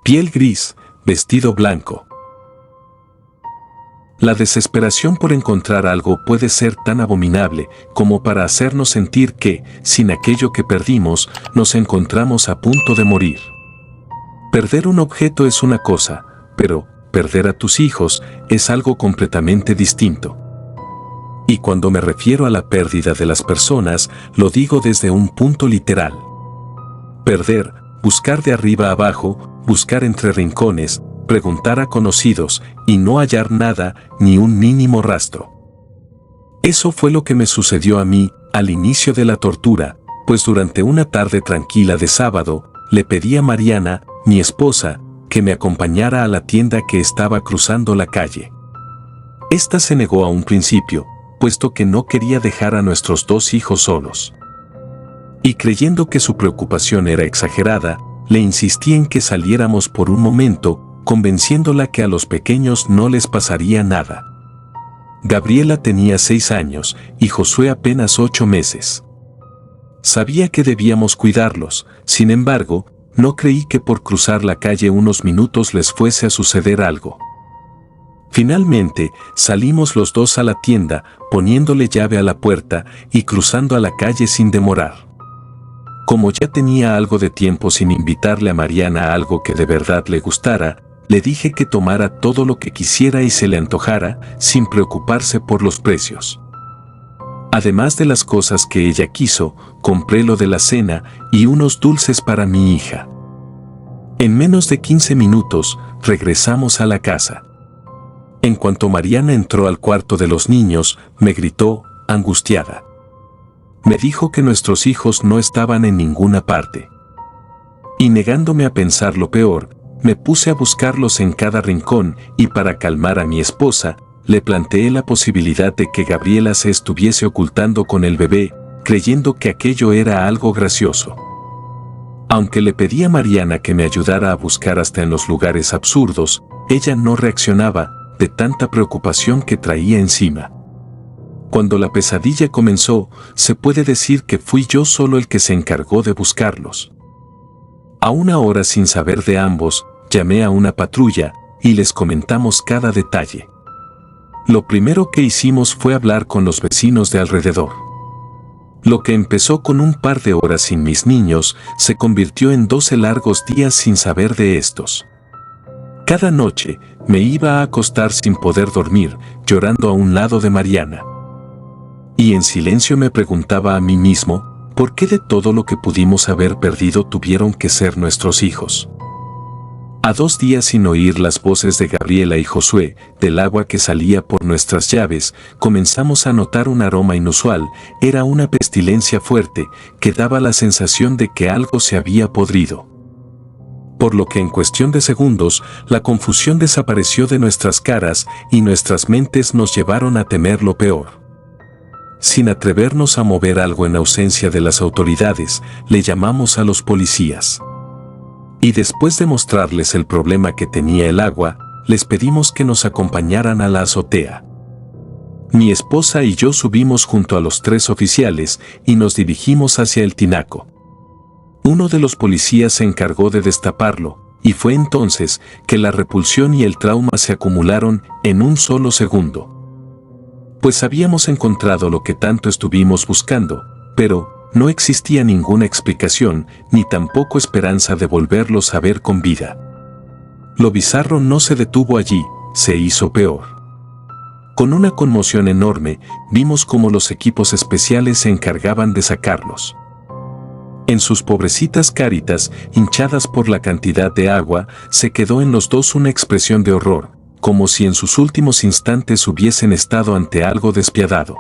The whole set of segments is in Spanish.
piel gris, vestido blanco. La desesperación por encontrar algo puede ser tan abominable como para hacernos sentir que, sin aquello que perdimos, nos encontramos a punto de morir. Perder un objeto es una cosa, pero perder a tus hijos es algo completamente distinto. Y cuando me refiero a la pérdida de las personas, lo digo desde un punto literal. Perder, buscar de arriba a abajo, buscar entre rincones, preguntar a conocidos y no hallar nada, ni un mínimo rastro. Eso fue lo que me sucedió a mí al inicio de la tortura, pues durante una tarde tranquila de sábado, le pedí a Mariana, mi esposa, que me acompañara a la tienda que estaba cruzando la calle. Esta se negó a un principio, puesto que no quería dejar a nuestros 2 hijos solos. Y creyendo que su preocupación era exagerada, le insistí en que saliéramos por un momento, convenciéndola que a los pequeños no les pasaría nada. Gabriela tenía 6 años y Josué apenas 8 meses. Sabía que debíamos cuidarlos, sin embargo, no creí que por cruzar la calle unos minutos les fuese a suceder algo. Finalmente, salimos los 2 a la tienda, poniéndole llave a la puerta y cruzando a la calle sin demorar. Como ya tenía algo de tiempo sin invitarle a Mariana a algo que de verdad le gustara, le dije que tomara todo lo que quisiera y se le antojara, sin preocuparse por los precios. Además de las cosas que ella quiso, compré lo de la cena y unos dulces para mi hija. En menos de 15 minutos, regresamos a la casa. En cuanto Mariana entró al cuarto de los niños, me gritó, angustiada. Me dijo que nuestros hijos no estaban en ninguna parte. Y negándome a pensar lo peor, me puse a buscarlos en cada rincón y para calmar a mi esposa, le planteé la posibilidad de que Gabriela se estuviese ocultando con el bebé, creyendo que aquello era algo gracioso. Aunque le pedí a Mariana que me ayudara a buscar hasta en los lugares absurdos, ella no reaccionaba de tanta preocupación que traía encima. Cuando la pesadilla comenzó, se puede decir que fui yo solo el que se encargó de buscarlos. A una hora sin saber de ambos, llamé a una patrulla y les comentamos cada detalle. Lo primero que hicimos fue hablar con los vecinos de alrededor. Lo que empezó con un par de horas sin mis niños, se convirtió en 12 largos días sin saber de estos. Cada noche, me iba a acostar sin poder dormir, llorando a un lado de Mariana. Y en silencio me preguntaba a mí mismo, ¿por qué de todo lo que pudimos haber perdido tuvieron que ser nuestros hijos? A 2 días sin oír las voces de Gabriela y Josué, del agua que salía por nuestras llaves, comenzamos a notar un aroma inusual, era una pestilencia fuerte, que daba la sensación de que algo se había podrido. Por lo que en cuestión de segundos, la confusión desapareció de nuestras caras y nuestras mentes nos llevaron a temer lo peor. Sin atrevernos a mover algo en ausencia de las autoridades, le llamamos a los policías. Y después de mostrarles el problema que tenía el agua, les pedimos que nos acompañaran a la azotea. Mi esposa y yo subimos junto a los 3 oficiales y nos dirigimos hacia el tinaco. Uno de los policías se encargó de destaparlo, y fue entonces que la repulsión y el trauma se acumularon en un solo segundo. Pues habíamos encontrado lo que tanto estuvimos buscando, pero no existía ninguna explicación, ni tampoco esperanza de volverlos a ver con vida. Lo bizarro no se detuvo allí, se hizo peor. Con una conmoción enorme, vimos cómo los equipos especiales se encargaban de sacarlos. En sus pobrecitas caritas, hinchadas por la cantidad de agua, se quedó en los 2 una expresión de horror, como si en sus últimos instantes hubiesen estado ante algo despiadado.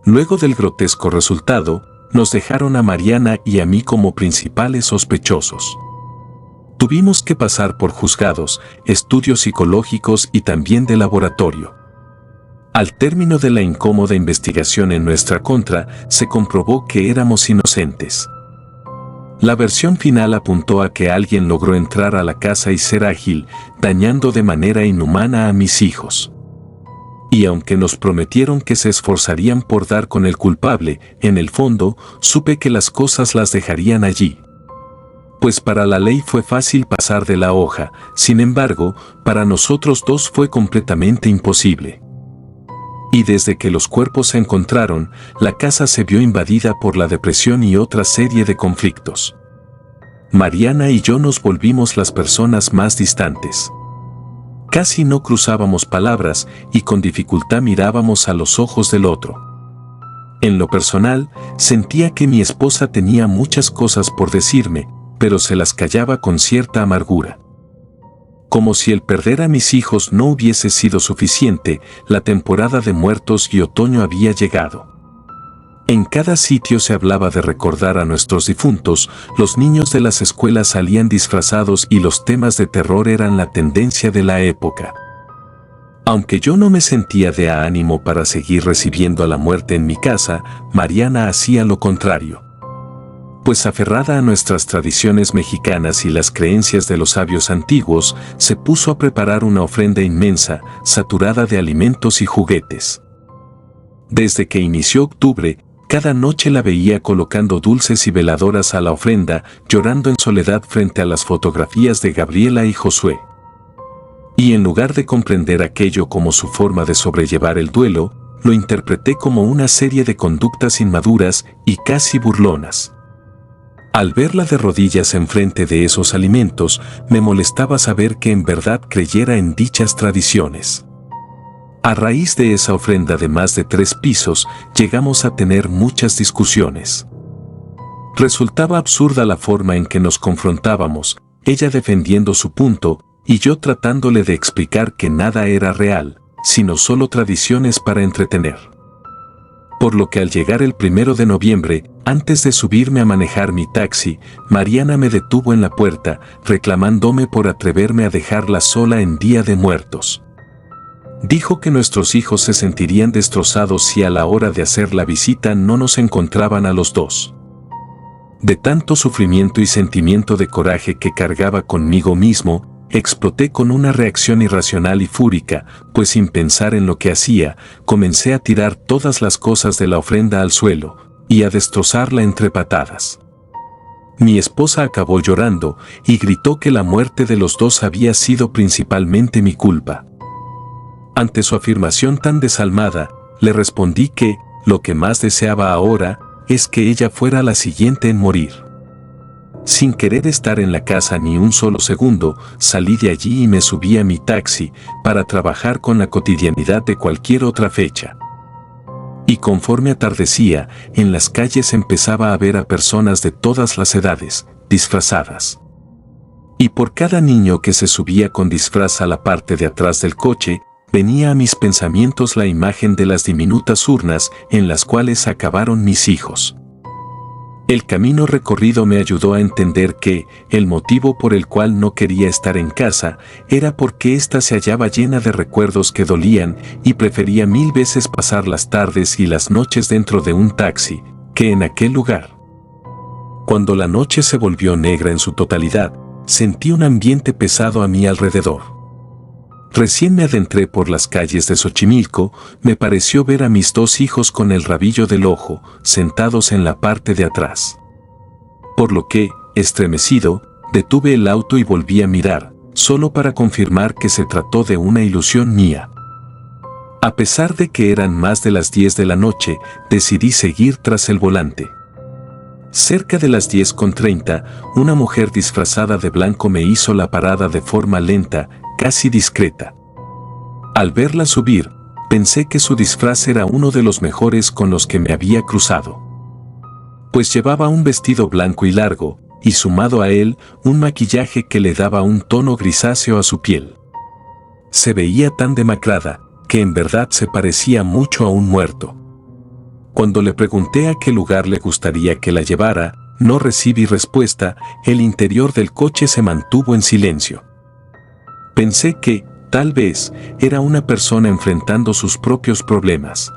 Luego del grotesco resultado, nos dejaron a Mariana y a mí como principales sospechosos. Tuvimos que pasar por juzgados, estudios psicológicos y también de laboratorio. Al término de la incómoda investigación en nuestra contra, se comprobó que éramos inocentes. La versión final apuntó a que alguien logró entrar a la casa y ser ágil, dañando de manera inhumana a mis hijos. Y aunque nos prometieron que se esforzarían por dar con el culpable, en el fondo, supe que las cosas las dejarían allí. pues para la ley fue fácil pasar de la hoja, sin embargo, para nosotros dos fue completamente imposible. Y desde que los cuerpos se encontraron, la casa se vio invadida por la depresión y otra serie de conflictos. Mariana y yo nos volvimos las personas más distantes. Casi no cruzábamos palabras y con dificultad mirábamos a los ojos del otro. En lo personal, sentía que mi esposa tenía muchas cosas por decirme, pero se las callaba con cierta amargura. Como si el perder a mis hijos no hubiese sido suficiente, la temporada de muertos y otoño había llegado. En cada sitio se hablaba de recordar a nuestros difuntos, los niños de las escuelas salían disfrazados y los temas de terror eran la tendencia de la época. Aunque yo no me sentía de ánimo para seguir recibiendo a la muerte en mi casa, Mariana hacía lo contrario. Pues aferrada a nuestras tradiciones mexicanas y las creencias de los sabios antiguos, se puso a preparar una ofrenda inmensa, saturada de alimentos y juguetes. Desde que inició octubre, cada noche la veía colocando dulces y veladoras a la ofrenda, llorando en soledad frente a las fotografías de Gabriela y Josué. Y en lugar de comprender aquello como su forma de sobrellevar el duelo, lo interpreté como una serie de conductas inmaduras y casi burlonas. Al verla de rodillas enfrente de esos alimentos, me molestaba saber que en verdad creyera en dichas tradiciones. A raíz de esa ofrenda de más de 3 pisos, llegamos a tener muchas discusiones. Resultaba absurda la forma en que nos confrontábamos, ella defendiendo su punto, y yo tratándole de explicar que nada era real, sino solo tradiciones para entretener. Por lo que al llegar el 1 de noviembre, antes de subirme a manejar mi taxi, Mariana me detuvo en la puerta, reclamándome por atreverme a dejarla sola en Día de Muertos. Dijo que nuestros hijos se sentirían destrozados si a la hora de hacer la visita no nos encontraban a los dos. De tanto sufrimiento y sentimiento de coraje que cargaba conmigo mismo, exploté con una reacción irracional y fúrica, pues sin pensar en lo que hacía, comencé a tirar todas las cosas de la ofrenda al suelo, y a destrozarla entre patadas. Mi esposa acabó llorando, y gritó que la muerte de los dos había sido principalmente mi culpa. Ante su afirmación tan desalmada, le respondí que, lo que más deseaba ahora, es que ella fuera la siguiente en morir. Sin querer estar en la casa ni un solo segundo, salí de allí y me subí a mi taxi para trabajar con la cotidianidad de cualquier otra fecha. Y conforme atardecía, en las calles empezaba a ver a personas de todas las edades, disfrazadas. Y por cada niño que se subía con disfraz a la parte de atrás del coche, venía a mis pensamientos la imagen de las diminutas urnas en las cuales acabaron mis hijos. El camino recorrido me ayudó a entender que el motivo por el cual no quería estar en casa era porque ésta se hallaba llena de recuerdos que dolían y prefería 1000 veces pasar las tardes y las noches dentro de un taxi que en aquel lugar. Cuando la noche se volvió negra en su totalidad, sentí un ambiente pesado a mi alrededor. Recién me adentré por las calles de Xochimilco, me pareció ver a mis 2 hijos con el rabillo del ojo, sentados en la parte de atrás. Por lo que, estremecido, detuve el auto y volví a mirar, solo para confirmar que se trató de una ilusión mía. A pesar de que eran más de las 10 de la noche, decidí seguir tras el volante. Cerca de las 10:30, una mujer disfrazada de blanco me hizo la parada de forma lenta, casi discreta. Al verla subir, pensé que su disfraz era uno de los mejores con los que me había cruzado. Pues llevaba un vestido blanco y largo, y sumado a él, un maquillaje que le daba un tono grisáceo a su piel. Se veía tan demacrada, que en verdad se parecía mucho a un muerto. Cuando le pregunté a qué lugar le gustaría que la llevara, no recibí respuesta, el interior del coche se mantuvo en silencio. Pensé que, tal vez, era una persona enfrentando sus propios problemas.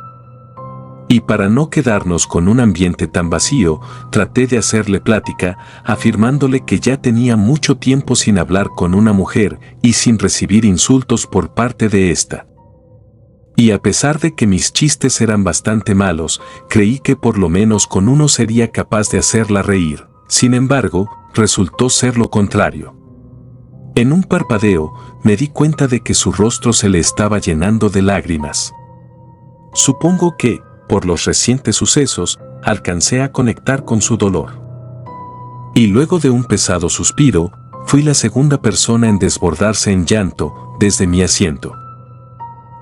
Y para no quedarnos con un ambiente tan vacío, traté de hacerle plática, afirmándole que ya tenía mucho tiempo sin hablar con una mujer y sin recibir insultos por parte de ésta. Y a pesar de que mis chistes eran bastante malos, creí que por lo menos con uno sería capaz de hacerla reír, Sin embargo, resultó ser lo contrario. En un parpadeo, me di cuenta de que su rostro se le estaba llenando de lágrimas. Supongo que, por los recientes sucesos, alcancé a conectar con su dolor. Y luego de un pesado suspiro, fui la segunda persona en desbordarse en llanto desde mi asiento.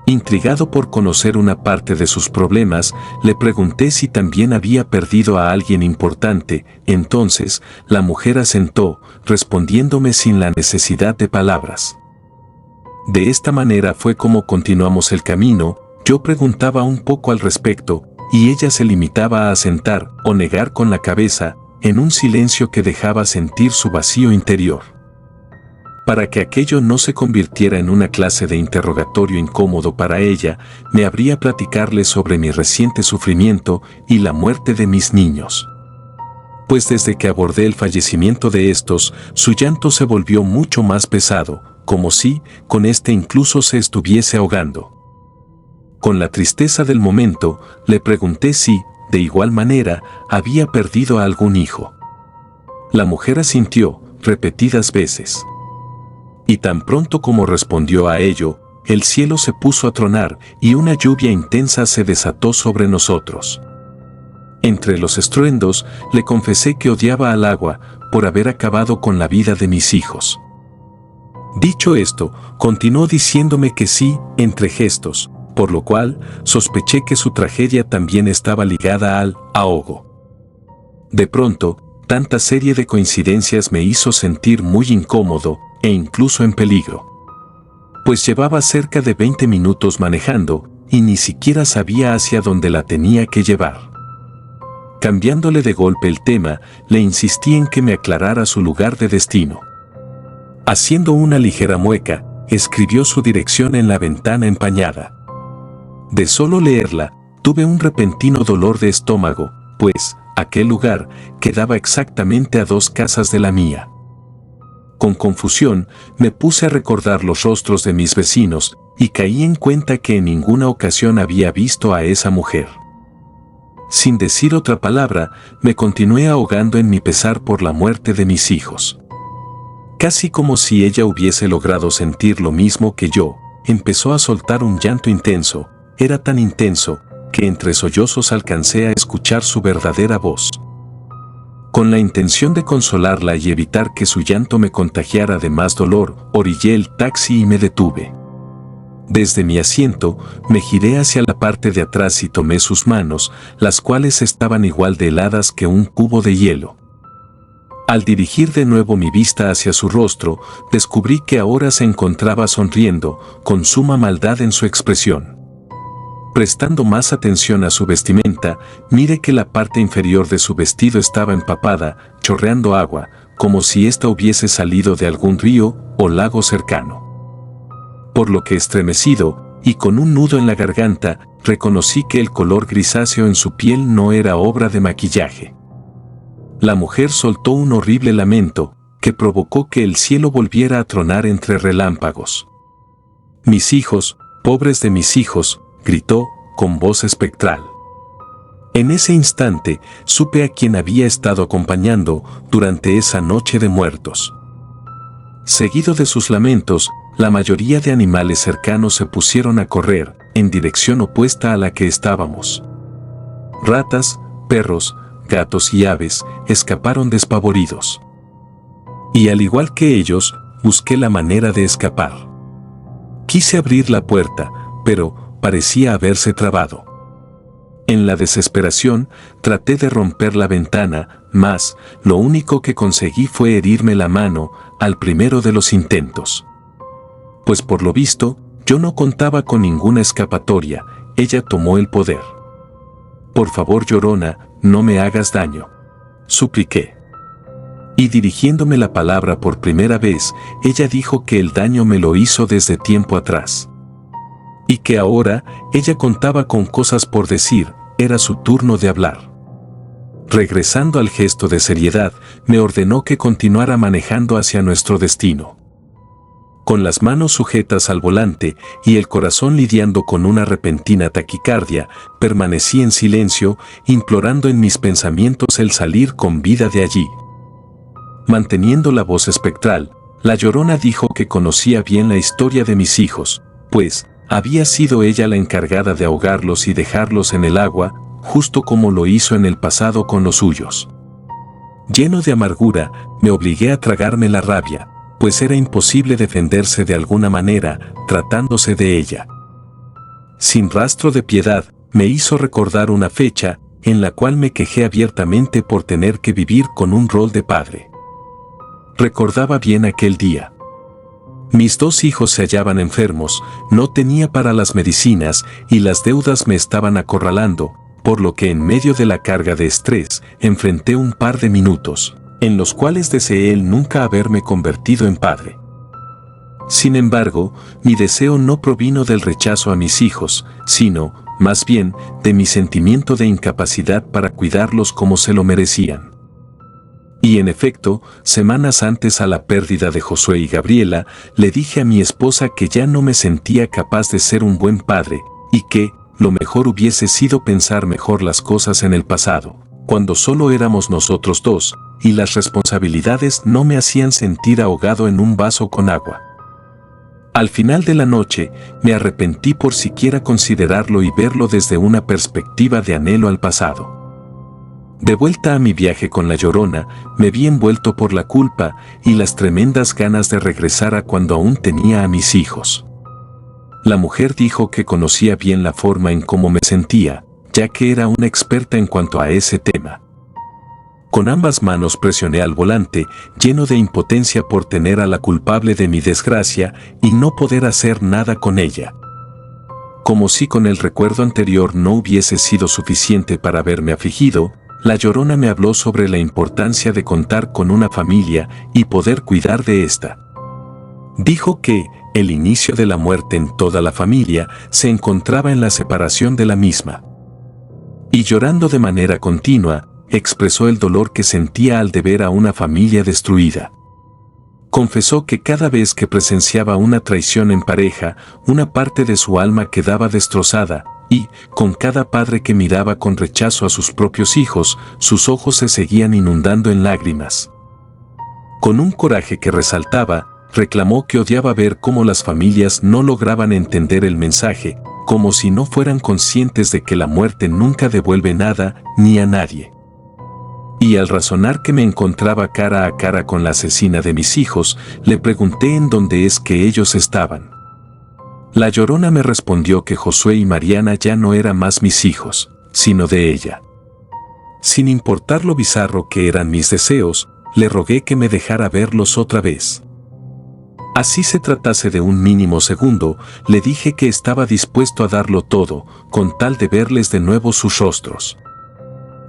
Intrigado por conocer una parte de sus problemas, le pregunté si también había perdido a alguien importante. Entonces, la mujer asentó, respondiéndome sin la necesidad de palabras. De esta manera fue como continuamos el camino. Yo preguntaba un poco al respecto, y ella se limitaba a asentar o negar con la cabeza, en un silencio que dejaba sentir su vacío interior. Para que aquello no se convirtiera en una clase de interrogatorio incómodo para ella, me abría platicarle sobre mi reciente sufrimiento y la muerte de mis niños. Pues desde que abordé el fallecimiento de estos, su llanto se volvió mucho más pesado, como si, con este incluso se estuviese ahogando. Con la tristeza del momento, le pregunté si, de igual manera, había perdido a algún hijo. La mujer asintió, repetidas veces. Y tan pronto como respondió a ello, el cielo se puso a tronar y una lluvia intensa se desató sobre nosotros. Entre los estruendos, le confesé que odiaba al agua por haber acabado con la vida de mis hijos. Dicho esto, continuó diciéndome que sí, entre gestos, por lo cual sospeché que su tragedia también estaba ligada al ahogo. De pronto, tanta serie de coincidencias me hizo sentir muy incómodo e incluso en peligro. Pues llevaba cerca de 20 minutos manejando y ni siquiera sabía hacia dónde la tenía que llevar. Cambiándole de golpe el tema, le insistí en que me aclarara su lugar de destino. Haciendo una ligera mueca, escribió su dirección en la ventana empañada. De solo leerla, tuve un repentino dolor de estómago, pues aquel lugar quedaba exactamente a 2 casas de la mía. Con confusión, me puse a recordar los rostros de mis vecinos y caí en cuenta que en ninguna ocasión había visto a esa mujer. Sin decir otra palabra, me continué ahogando en mi pesar por la muerte de mis hijos. Casi como si ella hubiese logrado sentir lo mismo que yo, empezó a soltar un llanto intenso. Era tan intenso que entre sollozos alcancé a escuchar su verdadera voz. Con la intención de consolarla y evitar que su llanto me contagiara de más dolor, orillé el taxi y me detuve. Desde mi asiento, me giré hacia la parte de atrás y tomé sus manos, las cuales estaban igual de heladas que un cubo de hielo. Al dirigir de nuevo mi vista hacia su rostro, descubrí que ahora se encontraba sonriendo, con suma maldad en su expresión. Prestando más atención a su vestimenta, miré que la parte inferior de su vestido estaba empapada, chorreando agua, como si ésta hubiese salido de algún río o lago cercano. Por lo que estremecido, y con un nudo en la garganta, reconocí que el color grisáceo en su piel no era obra de maquillaje. La mujer soltó un horrible lamento, que provocó que el cielo volviera a tronar entre relámpagos. «Mis hijos, pobres de mis hijos», gritó, con voz espectral. En ese instante, supe a quien había estado acompañando durante esa noche de muertos. Seguido de sus lamentos, la mayoría de animales cercanos se pusieron a correr, en dirección opuesta a la que estábamos. Ratas, perros, gatos y aves escaparon despavoridos. Y al igual que ellos, busqué la manera de escapar. Quise abrir la puerta, pero parecía haberse trabado. En la desesperación, traté de romper la ventana, mas lo único que conseguí fue herirme la mano al primero de los intentos. Pues por lo visto, yo no contaba con ninguna escapatoria, ella tomó el poder. «Por favor, Llorona, no me hagas daño», supliqué. Y dirigiéndome la palabra por primera vez, ella dijo que el daño me lo hizo desde tiempo atrás. Y que ahora ella contaba con cosas por decir, era su turno de hablar. Regresando al gesto de seriedad, me ordenó que continuara manejando hacia nuestro destino. Con las manos sujetas al volante y el corazón lidiando con una repentina taquicardia, permanecí en silencio, implorando en mis pensamientos el salir con vida de allí. Manteniendo la voz espectral, la Llorona dijo que conocía bien la historia de mis hijos, pues había sido ella la encargada de ahogarlos y dejarlos en el agua, justo como lo hizo en el pasado con los suyos. Lleno de amargura, me obligué a tragarme la rabia, pues era imposible defenderse de alguna manera, tratándose de ella. Sin rastro de piedad, me hizo recordar una fecha, en la cual me quejé abiertamente por tener que vivir con un rol de padre. Recordaba bien aquel día. Mis 2 hijos se hallaban enfermos, no tenía para las medicinas y las deudas me estaban acorralando, por lo que en medio de la carga de estrés, enfrenté un par de minutos, en los cuales deseé el nunca haberme convertido en padre. Sin embargo, mi deseo no provino del rechazo a mis hijos, sino, más bien, de mi sentimiento de incapacidad para cuidarlos como se lo merecían. Y en efecto, semanas antes a la pérdida de Josué y Gabriela, le dije a mi esposa que ya no me sentía capaz de ser un buen padre, y que, lo mejor hubiese sido pensar mejor las cosas en el pasado, cuando solo éramos nosotros 2, y las responsabilidades no me hacían sentir ahogado en un vaso con agua. Al final de la noche, me arrepentí por siquiera considerarlo y verlo desde una perspectiva de anhelo al pasado. De vuelta a mi viaje con la Llorona, me vi envuelto por la culpa y las tremendas ganas de regresar a cuando aún tenía a mis hijos. La mujer dijo que conocía bien la forma en cómo me sentía, ya que era una experta en cuanto a ese tema. Con ambas manos presioné al volante, lleno de impotencia por tener a la culpable de mi desgracia y no poder hacer nada con ella. Como si con el recuerdo anterior no hubiese sido suficiente para haberme afligido, la Llorona me habló sobre la importancia de contar con una familia y poder cuidar de esta. Dijo que el inicio de la muerte en toda la familia se encontraba en la separación de la misma. Y llorando de manera continua, expresó el dolor que sentía al de ver a una familia destruida. Confesó que cada vez que presenciaba una traición en pareja, una parte de su alma quedaba destrozada, y, con cada padre que miraba con rechazo a sus propios hijos, sus ojos se seguían inundando en lágrimas. Con un coraje que resaltaba, reclamó que odiaba ver cómo las familias no lograban entender el mensaje, como si no fueran conscientes de que la muerte nunca devuelve nada ni a nadie. Y al razonar que me encontraba cara a cara con la asesina de mis hijos, le pregunté en dónde es que ellos estaban. La Llorona me respondió que Josué y Mariana ya no eran más mis hijos, sino de ella. Sin importar lo bizarro que eran mis deseos, le rogué que me dejara verlos otra vez. Así se tratase de un mínimo segundo, le dije que estaba dispuesto a darlo todo, con tal de verles de nuevo sus rostros.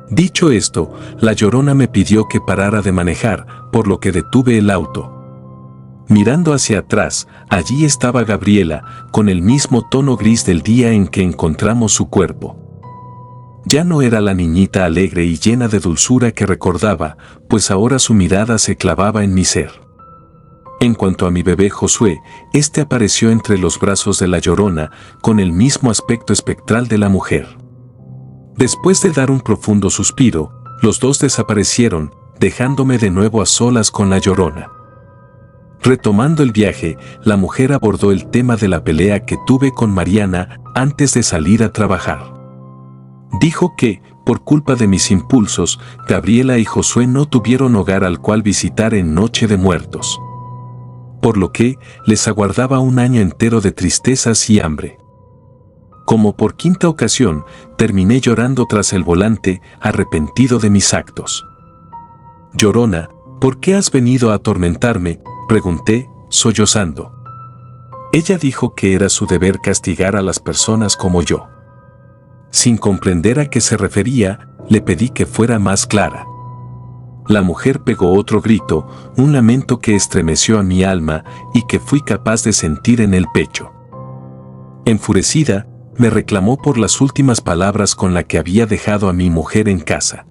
Dicho esto, la Llorona me pidió que parara de manejar, por lo que detuve el auto. Mirando hacia atrás, allí estaba Gabriela, con el mismo tono gris del día en que encontramos su cuerpo. Ya no era la niñita alegre y llena de dulzura que recordaba, pues ahora su mirada se clavaba en mi ser. En cuanto a mi bebé Josué, este apareció entre los brazos de la Llorona, con el mismo aspecto espectral de la mujer. Después de dar un profundo suspiro, los 2 desaparecieron, dejándome de nuevo a solas con la Llorona. Retomando el viaje, la mujer abordó el tema de la pelea que tuve con Mariana antes de salir a trabajar. Dijo que, por culpa de mis impulsos, Gabriela y Josué no tuvieron hogar al cual visitar en Noche de Muertos. Por lo que, les aguardaba un año entero de tristezas y hambre. Como por 5ª ocasión, terminé llorando tras el volante, arrepentido de mis actos. Llorona, ¿por qué has venido a atormentarme?, pregunté, sollozando. Ella dijo que era su deber castigar a las personas como yo. Sin comprender a qué se refería, le pedí que fuera más clara. La mujer pegó otro grito, un lamento que estremeció a mi alma y que fui capaz de sentir en el pecho. Enfurecida, me reclamó por las últimas palabras con las que había dejado a mi mujer en casa.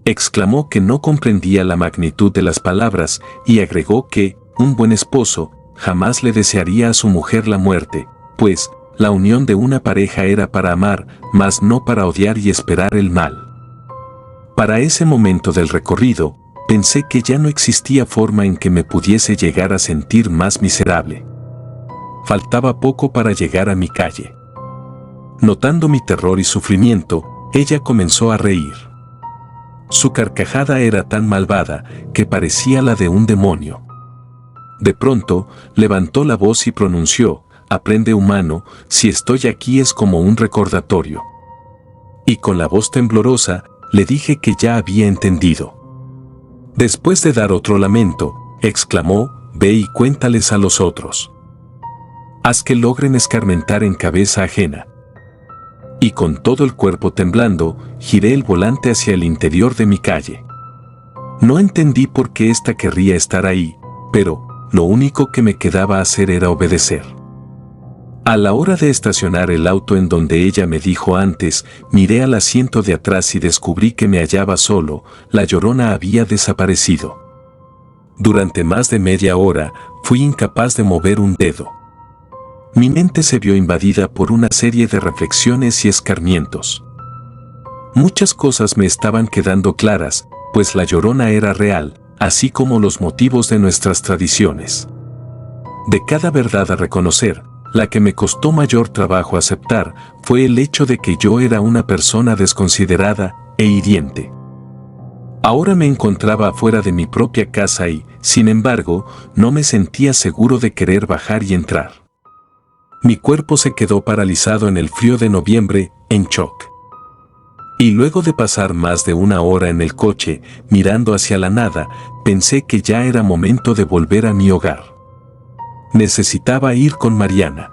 Exclamó que no comprendía la magnitud de las palabras y agregó que, un buen esposo, jamás le desearía a su mujer la muerte, pues, la unión de una pareja era para amar, mas no para odiar y esperar el mal. Para ese momento del recorrido, pensé que ya no existía forma en que me pudiese llegar a sentir más miserable. Faltaba poco para llegar a mi calle. Notando mi terror y sufrimiento, ella comenzó a reír. Su carcajada era tan malvada que parecía la de un demonio. De pronto, levantó la voz y pronunció: «Aprende, humano, si estoy aquí es como un recordatorio». Y con la voz temblorosa, le dije que ya había entendido. Después de dar otro lamento, exclamó: «Ve y cuéntales a los otros. Haz que logren escarmentar en cabeza ajena». Y con todo el cuerpo temblando, giré el volante hacia el interior de mi calle. No entendí por qué ésta querría estar ahí, pero lo único que me quedaba hacer era obedecer. A la hora de estacionar el auto en donde ella me dijo antes, miré al asiento de atrás y descubrí que me hallaba solo. La Llorona había desaparecido. Durante más de media hora, fui incapaz de mover un dedo. Mi mente se vio invadida por una serie de reflexiones y escarmientos. Muchas cosas me estaban quedando claras, pues la Llorona era real, así como los motivos de nuestras tradiciones. De cada verdad a reconocer, la que me costó mayor trabajo aceptar fue el hecho de que yo era una persona desconsiderada e hiriente. Ahora me encontraba afuera de mi propia casa y, sin embargo, no me sentía seguro de querer bajar y entrar. Mi cuerpo se quedó paralizado en el frío de noviembre, en shock. Y luego de pasar más de una hora en el coche, mirando hacia la nada, pensé que ya era momento de volver a mi hogar. Necesitaba ir con Mariana.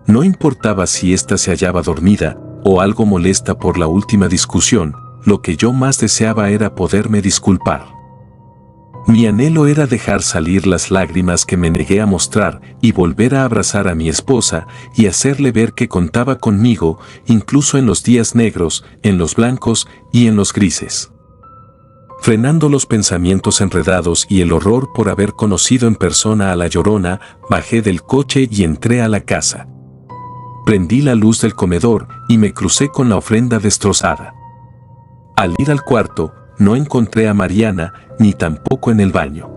No importaba si ésta se hallaba dormida o algo molesta por la última discusión, lo que yo más deseaba era poderme disculpar. Mi anhelo era dejar salir las lágrimas que me negué a mostrar y volver a abrazar a mi esposa y hacerle ver que contaba conmigo, incluso en los días negros, en los blancos y en los grises. Frenando los pensamientos enredados y el horror por haber conocido en persona a la Llorona, bajé del coche y entré a la casa. Prendí la luz del comedor y me crucé con la ofrenda destrozada. Al ir al cuarto, no encontré a Mariana, ni tampoco en el baño.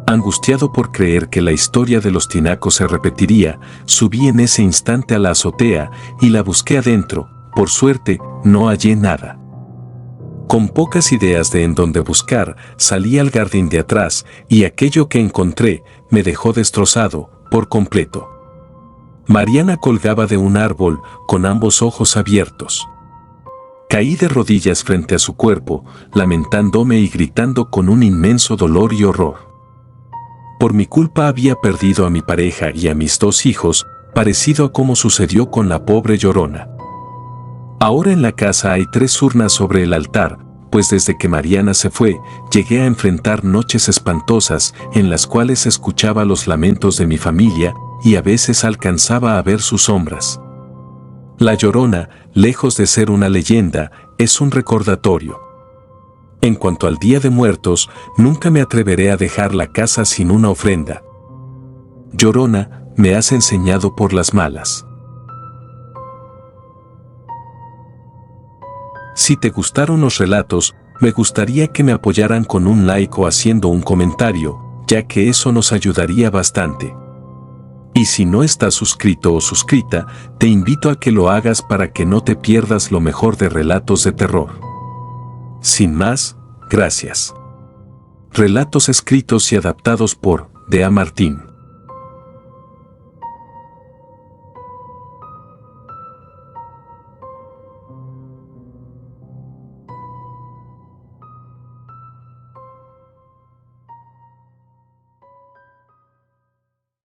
Angustiado por creer que la historia de los tinacos se repetiría, subí en ese instante a la azotea y la busqué adentro. Por suerte, no hallé nada. Con pocas ideas de en dónde buscar, salí al jardín de atrás y aquello que encontré me dejó destrozado por completo. Mariana colgaba de un árbol con ambos ojos abiertos. Caí de rodillas frente a su cuerpo, lamentándome y gritando con un inmenso dolor y horror. Por mi culpa había perdido a mi pareja y a mis 2 hijos, parecido a como sucedió con la pobre Llorona. Ahora en la casa hay 3 urnas sobre el altar, pues desde que Mariana se fue, llegué a enfrentar noches espantosas en las cuales escuchaba los lamentos de mi familia y a veces alcanzaba a ver sus sombras. La Llorona, lejos de ser una leyenda, es un recordatorio. En cuanto al Día de Muertos, nunca me atreveré a dejar la casa sin una ofrenda. Llorona, me has enseñado por las malas. Si te gustaron los relatos, me gustaría que me apoyaran con un like o haciendo un comentario, ya que eso nos ayudaría bastante. Y si no estás suscrito o suscrita, te invito a que lo hagas para que no te pierdas lo mejor de relatos de terror. Sin más, gracias. Relatos escritos y adaptados por D.A. Martín.